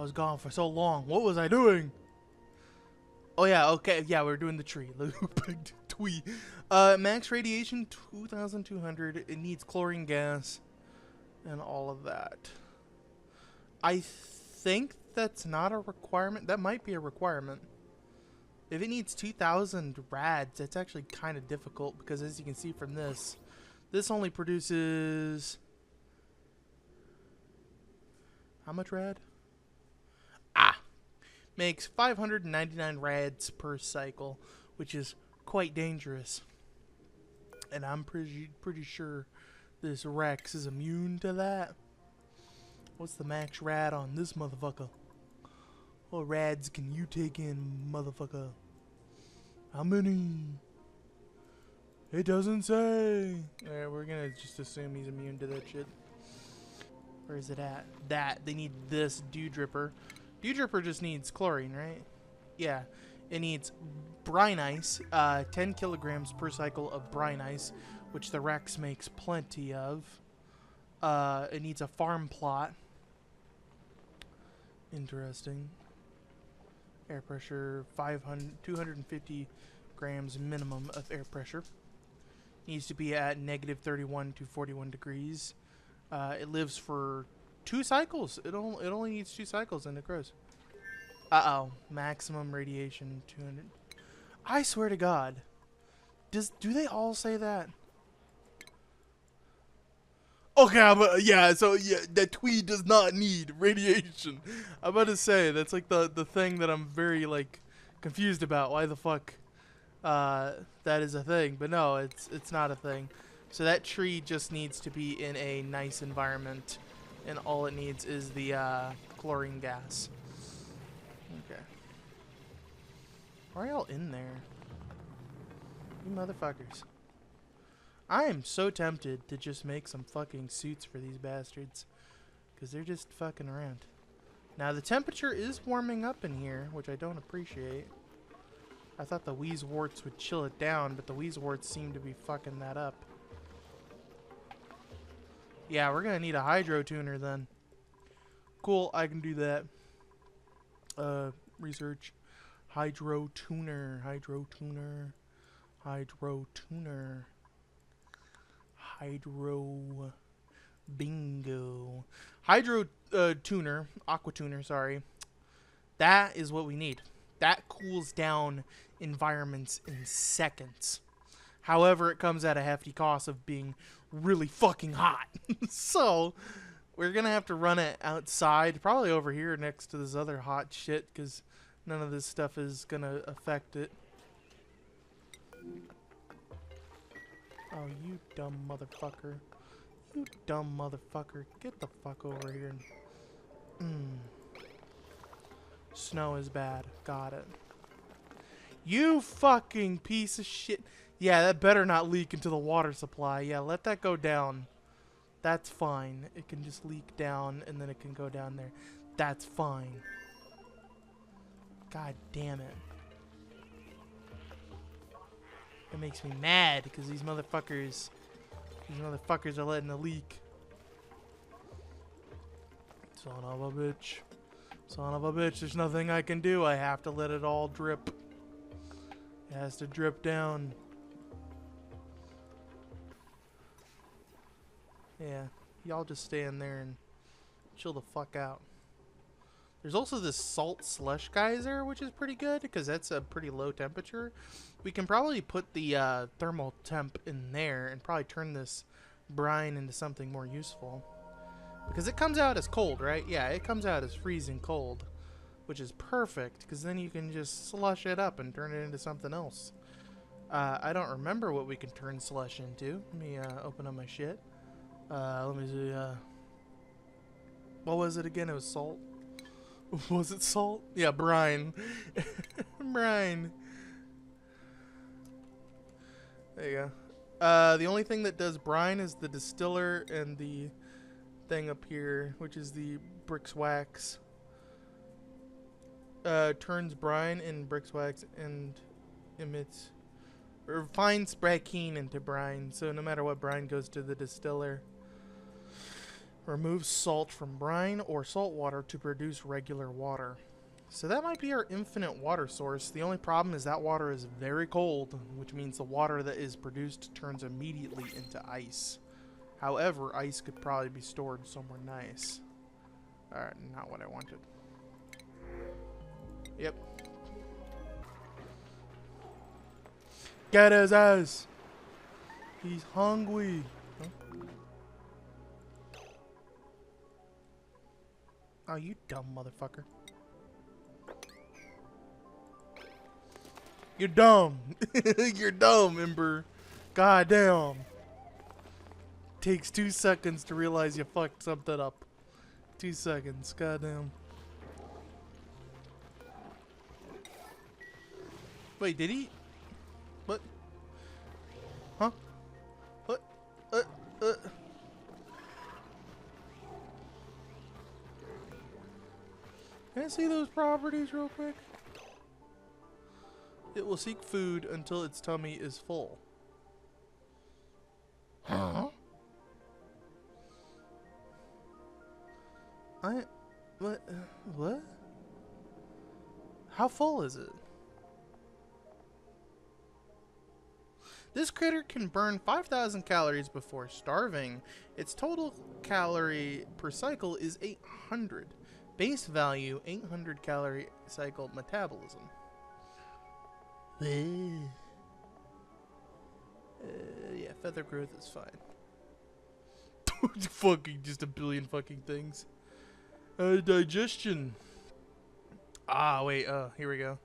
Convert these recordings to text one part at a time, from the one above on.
was gone for so long. What was I doing? Oh yeah, okay, yeah, we're doing the tree. Big twee. Max radiation 2,200. It needs chlorine gas and all of that. I think that's not a requirement. That might be a requirement. If it needs 2,000 rads, that's actually kind of difficult because as you can see from this only produces how much rad? Makes 599 rads per cycle, which is quite dangerous. And I'm pretty sure this Rex is immune to that. What's the max rad on this motherfucker? What rads can you take in, motherfucker? How many? It doesn't say. Alright, we're gonna just assume he's immune to that shit. Where is it at? They need this dew dripper. Dew dripper just needs chlorine, right? Yeah. It needs brine ice, 10 kilograms per cycle of brine ice, which the Rex makes plenty of. It needs a farm plot. Interesting. Air pressure 250 grams minimum of air pressure. Needs to be at negative 31 to 41 degrees. It lives for 2 cycles. It only needs 2 cycles and it grows. Uh-oh. Maximum radiation 200. I swear to God. Do they all say that? Okay, but yeah, so yeah, that tweed does not need radiation. I'm about to say that's like the thing that I'm very like confused about. Why the fuck that is a thing? But no, it's not a thing. So that tree just needs to be in a nice environment, and all it needs is the chlorine gas. Okay. Why are y'all in there? You motherfuckers. I am so tempted to just make some fucking suits for these bastards. Because they're just fucking around. Now the temperature is warming up in here, which I don't appreciate. I thought the Wheezeworts would chill it down, but the Wheezeworts seem to be fucking that up. Yeah, we're gonna need a hydro tuner then. Cool, I can do that. Research. Hydro tuner. Hydro tuner. Hydro tuner. Hydro bingo. Hydro tuner, aqua tuner, sorry. That is what we need. That cools down environments in seconds. However, it comes at a hefty cost of being really fucking hot. So, we're going to have to run it outside, probably over here next to this other hot shit, because none of this stuff is going to affect it. Oh, you dumb motherfucker. You dumb motherfucker. Get the fuck over here. Snow is bad. Got it. You fucking piece of shit. Yeah, that better not leak into the water supply. Yeah, let that go down. That's fine. It can just leak down and then it can go down there. That's fine. God damn it. It makes me mad because these motherfuckers are letting it leak. Son of a bitch. Son of a bitch. There's nothing I can do. I have to let it all drip. It has to drip down. Yeah. Y'all just stay in there and chill the fuck out. There's also this salt slush geyser, which is pretty good because that's a pretty low temperature. We can probably put the thermal temp in there and probably turn this brine into something more useful. Because it comes out as cold, right? Yeah, it comes out as freezing cold, which is perfect because then you can just slush it up and turn it into something else. I don't remember what we can turn slush into. Let me open up my shit. Let me see. What was it again? It was salt. Was it salt? Yeah, brine. Brine. There you go. The only thing that does brine is the distiller and the thing up here, which is the Brix wax. Turns brine in Brix wax and emits or refines bragkeen into brine. So no matter what brine goes to the distiller. Remove salt from brine or salt water to produce regular water. So that might be our infinite water source. The only problem is that water is very cold, which means the water that is produced turns immediately into ice. However, ice could probably be stored somewhere nice. Alright, not what I wanted. Yep. Get his ass! He's hungry. Huh? Oh, you dumb motherfucker. You're dumb. You're dumb, Ember. Goddamn. Takes 2 seconds to realize you fucked something up. 2 seconds. Goddamn. Wait, did he? What? Huh? What? Can I see those properties real quick? It will seek food until its tummy is full. Huh? What? What? How full is it? This critter can burn 5,000 calories before starving. Its total calorie per cycle is 800. Base value, 800 calorie cycle metabolism. Yeah, feather growth is fine. Fucking just a billion fucking things. Digestion. Ah, wait, here we go.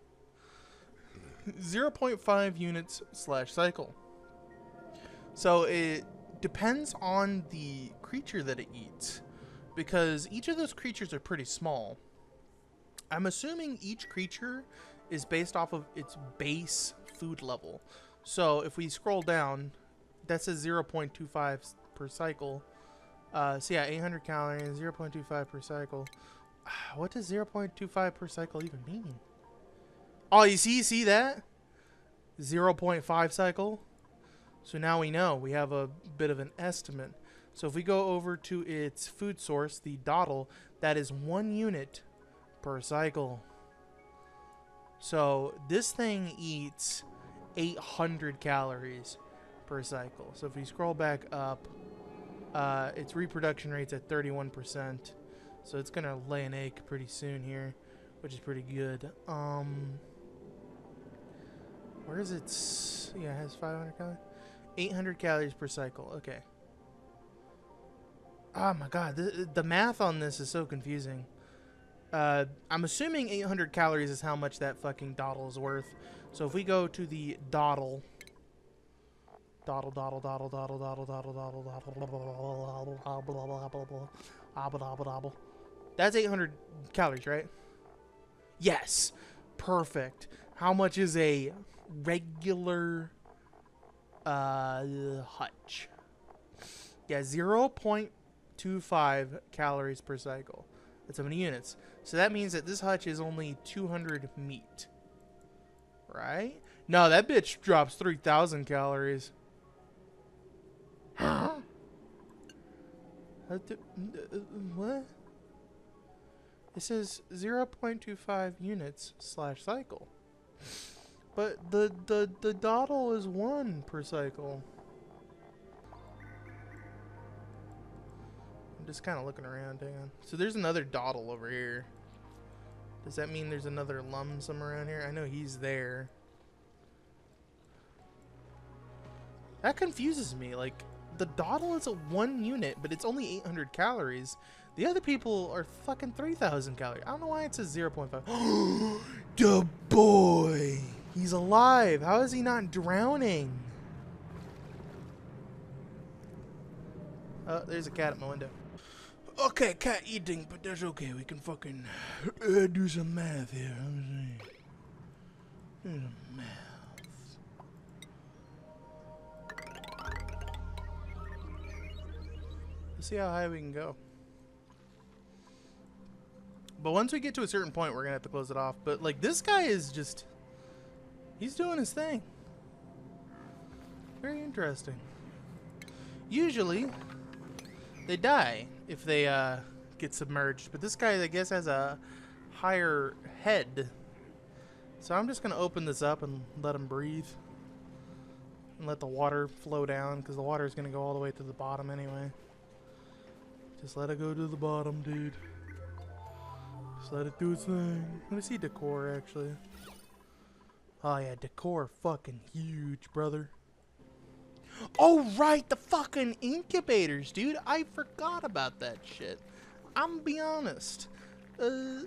0.5 units / cycle. So it depends on the creature that it eats, because each of those creatures are pretty small. I'm assuming each creature is based off of its base food level. So if we scroll down, that says 0.25 per cycle. So yeah, 800 calories, 0.25 per cycle. What does 0.25 per cycle even mean? Oh, you see that? 0.5 cycle. So now we know. We have a bit of an estimate. So if we go over to its food source, the dottle, that is 1 unit per cycle. So this thing eats 800 calories per cycle. So if we scroll back up, its reproduction rate's at 31%. So it's gonna lay an egg pretty soon here, which is pretty good. Where is its? Yeah, it has 500 calories. 800 calories per cycle. Okay. Oh my god, the math on this is so confusing. I'm assuming 800 calories is how much that fucking dottle is worth. So if we go to the dottle, that's 800 calories, right? Yes. Perfect. How much is a regular hutch? Yeah, 0.25 calories per cycle. That's how many units. So that means that this hutch is only 200 meat. Right? No, that bitch drops 3,000 calories. Huh? What? It says 0.25 units / cycle. But the dottle is 1 per cycle. I'm just kind of looking around. Hang on. So there's another dottle over here. Does that mean there's another lum somewhere around here? I know he's there. That confuses me. Like, the dottle is a 1 unit, but it's only 800 calories. The other people are fucking 3,000 calories. I don't know why it says 0.5. The boy! He's alive. How is he not drowning? Oh, there's a cat at my window. Okay, cat eating, but that's okay. We can fucking do some math here. Do some math. Let's see how high we can go. But once we get to a certain point, we're gonna have to close it off. But like, this guy is just, he's doing his thing. Very interesting. Usually, they die if they get submerged. But this guy, I guess, has a higher head. So I'm just going to open this up and let him breathe. And let the water flow down, because the water is going to go all the way to the bottom anyway. Just let it go to the bottom, dude. Just let it do its thing. Let me see decor, actually. Oh yeah, decor fucking huge, brother. Oh right, the fucking incubators, dude. I forgot about that shit. I'm gonna be honest. I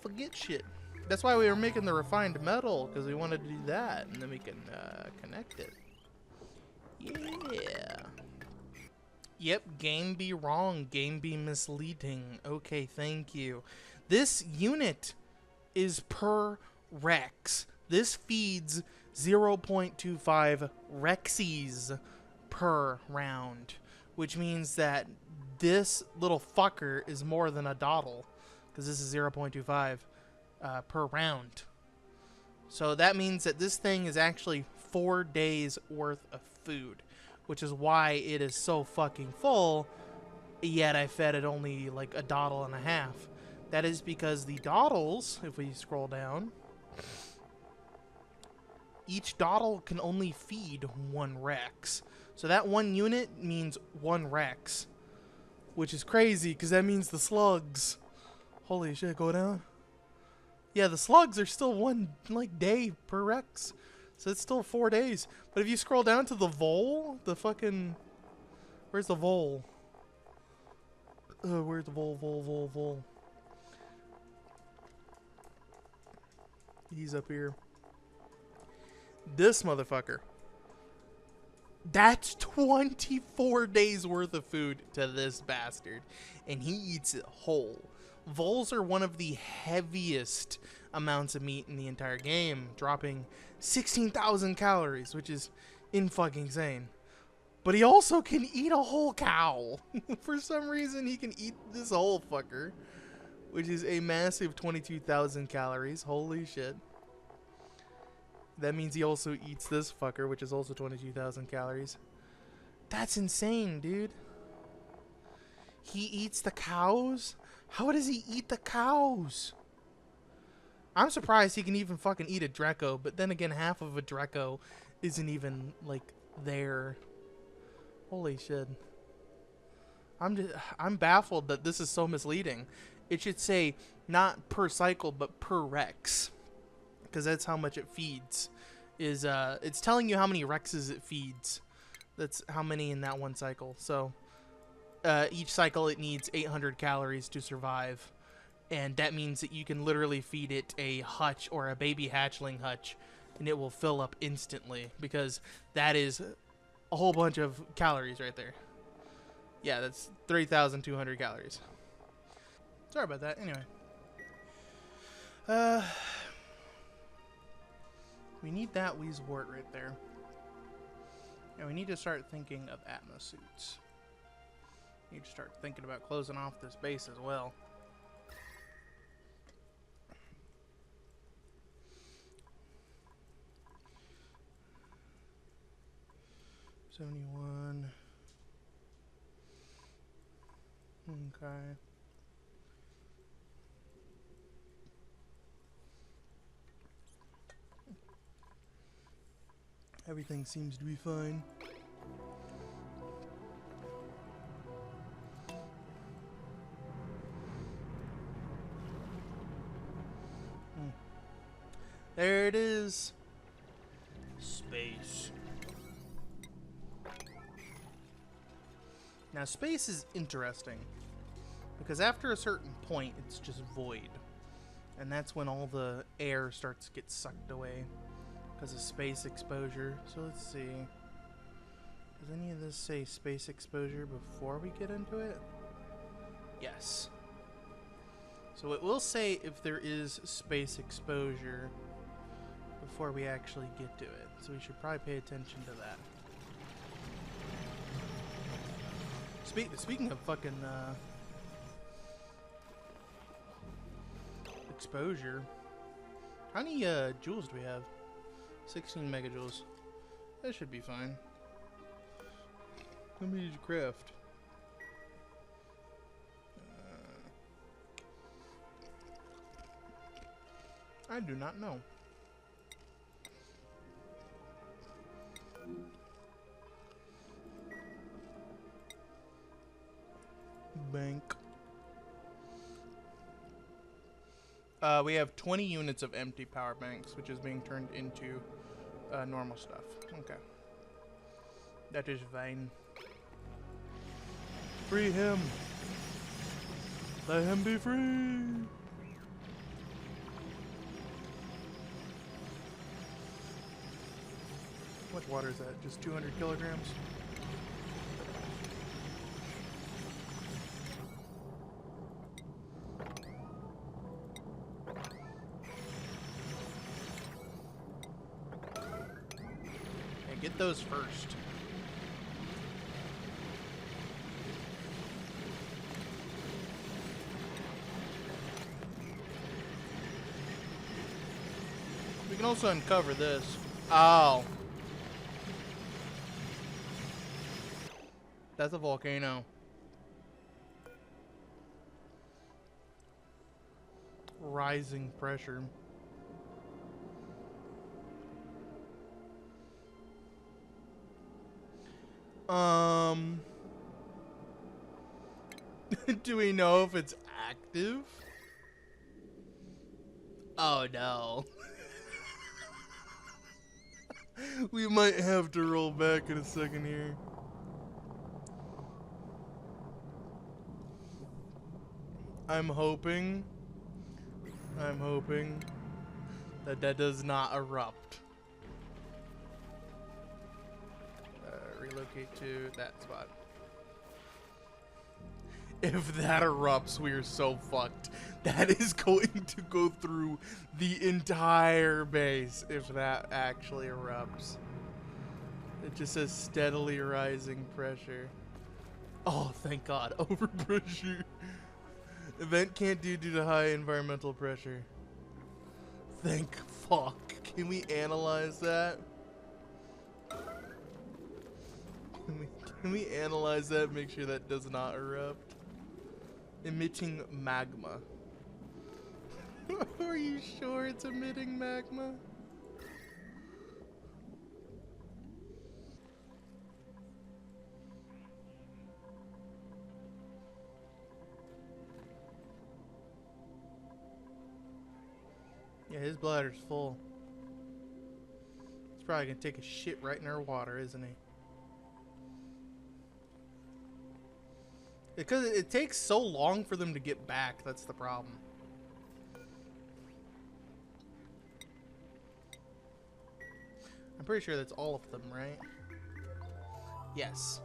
forget shit. That's why we were making the refined metal, because we wanted to do that, and then we can connect it. Yeah. Yep, game be wrong, game be misleading. Okay, thank you. This unit is per Rex. This feeds 0.25 Rexies per round, which means that this little fucker is more than a dawdle, because this is 0.25 per round. So that means that this thing is actually 4 days worth of food, which is why it is so fucking full, yet I fed it only like a dawdle and a half. That is because the dawdles, if we scroll down, each dawdle can only feed 1 Rex. So that 1 unit means 1 Rex, which is crazy because that means the slugs. Holy shit, go down. Yeah, the slugs are still 1 like day per Rex. So it's still 4 days. But if you scroll down to the vole, the fucking... Where's the vole? Where's the vole? He's up here. This motherfucker. That's 24 days worth of food to this bastard. And he eats it whole. Voles are one of the heaviest amounts of meat in the entire game, dropping 16,000 calories, which is in-fucking insane. But he also can eat a whole cow. For some reason, he can eat this whole fucker, which is a massive 22,000 calories. Holy shit. That means he also eats this fucker, which is also 22,000 calories. That's insane, dude. He eats the cows? How does he eat the cows? I'm surprised he can even fucking eat a Draco, but then again, half of a Draco isn't even, like, there. Holy shit. I'm baffled that this is so misleading. It should say not per cycle, but per Rex, because that's how much it feeds. It's telling you how many Rexes it feeds. That's how many in that one cycle. So each cycle it needs 800 calories to survive, and that means that you can literally feed it a hutch or a baby hatchling hutch, and it will fill up instantly, because that is a whole bunch of calories right there. Yeah, that's 3,200 calories. Sorry about that. Anyway. We need that Weezewort right there. And we need to start thinking of Atmos suits. We need to start thinking about closing off this base as well. $71. Okay. Everything seems to be fine. There it is. Space. Now, space is interesting, because after a certain point, it's just void. And that's when all the air starts to get sucked away because of space exposure. So let's see. Does any of this say space exposure before we get into it? Yes. So it will say if there is space exposure before we actually get to it. So we should probably pay attention to that. Speaking of fucking exposure, how many joules do we have? 16 megajoules. That should be fine. How many did you craft? I do not know. Bank. We have 20 units of empty power banks, which is being turned into normal stuff. Okay. That is fine. Free him. Let him be free. How much water is that? Just 200 kilograms? Okay, get those first. We can also uncover this. Oh. That's a volcano. Rising pressure. Do we know if it's active? Oh no. We might have to roll back in a second here. I'm hoping that that does not erupt. Relocate to that spot. If that erupts, we are so fucked. That is going to go through the entire base if that actually erupts. It just says steadily rising pressure. Oh, thank God. Overpressure. Event can't do due to high environmental pressure. Thank fuck. Can we analyze that? Can we analyze that and make sure that does not erupt? Emitting magma. Are you sure it's emitting magma? Yeah, his bladder's full. He's probably gonna take a shit right in our water, isn't he? Because it takes so long for them to get back, that's the problem. I'm pretty sure that's all of them, right? Yes.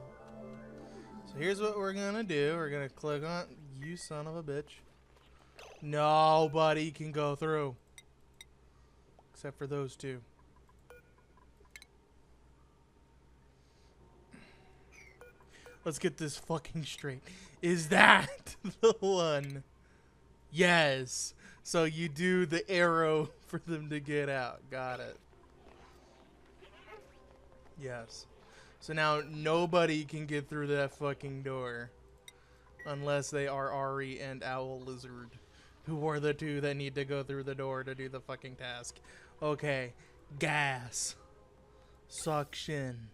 So here's what we're gonna do. We're gonna click on... You son of a bitch. Nobody can go through. Except for those two. Let's get this fucking straight. Is that the one? Yes. So you do the arrow for them to get out. Got it. Yes. So now nobody can get through that fucking door. Unless they are Ari and Owl Lizard. Who are the two that need to go through the door to do the fucking task. Okay. Gas. Suction.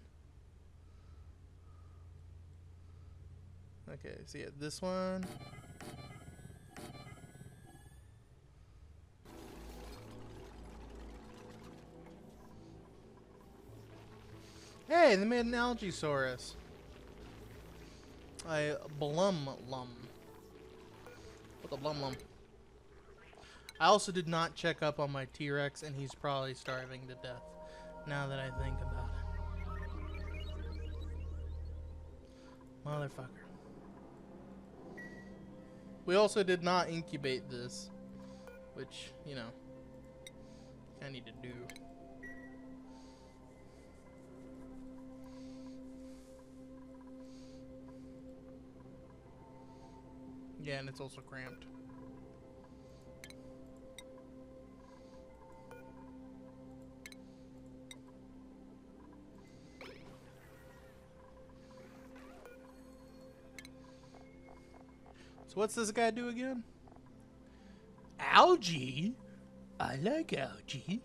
Okay, so yeah, this one. Hey, they made an Algasaurus. A Blumlum. What the Blumlum? I also did not check up on my T-Rex, and he's probably starving to death. Now that I think about it. Motherfucker. We also did not incubate this, which, you know, I need to do. Yeah, and it's also cramped. So what's this guy do again? Algae? I like algae.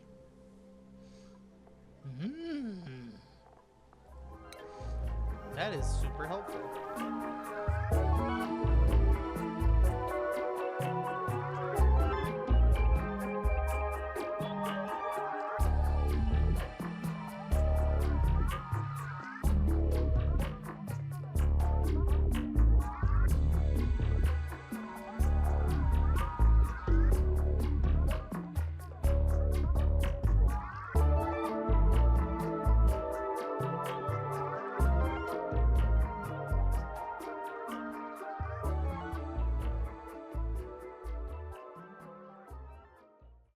Mmm. That is super helpful.